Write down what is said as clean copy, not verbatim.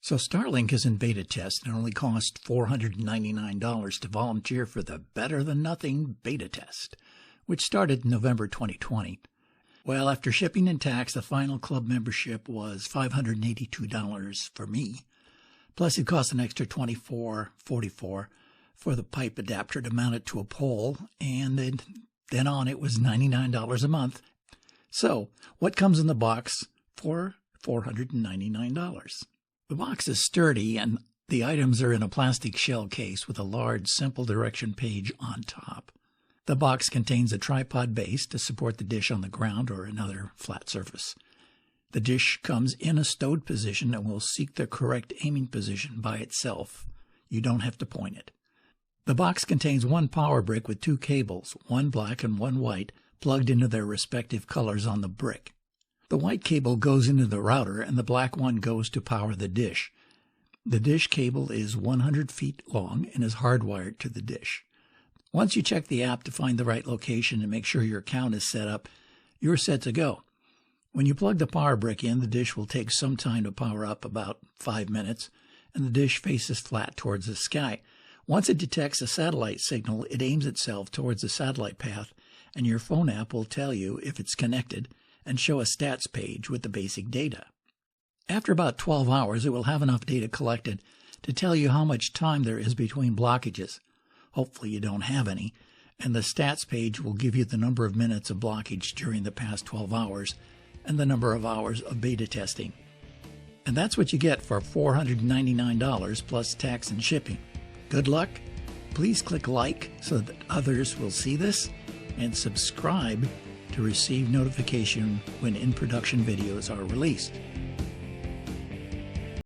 So Starlink is in beta test and only cost $499 to volunteer for the Better Than Nothing beta test, which started in November 2020. Well, after shipping and tax, the final club membership was $582 for me. Plus, it cost an extra $24.44 for the pipe adapter to mount it to a pole, and then on it was $99 a month. So, what comes in the box for $499? The box is sturdy, and the items are in a plastic shell case with a large, simple direction page on top. The box contains a tripod base to support the dish on the ground or another flat surface. The dish comes in a stowed position and will seek the correct aiming position by itself. You don't have to point it. The box contains one power brick with two cables, one black and one white, plugged into their respective colors on the brick. The white cable goes into the router and the black one goes to power the dish. The dish cable is 100 feet long and is hardwired to the dish. Once you check the app to find the right location and make sure your account is set up, you're set to go. When you plug the power brick in, the dish will take some time to power up, about 5 minutes, and the dish faces flat towards the sky. Once it detects a satellite signal, it aims itself towards the satellite path, and your phone app will tell you if it's connected and show a stats page with the basic data. After about 12 hours, it will have enough data collected to tell you how much time there is between blockages. Hopefully you don't have any, and the stats page will give you the number of minutes of blockage during the past 12 hours and the number of hours of beta testing. And that's what you get for $499 plus tax and shipping. Good luck. Please click like so that others will see this, and subscribe to receive notification when in-production videos are released.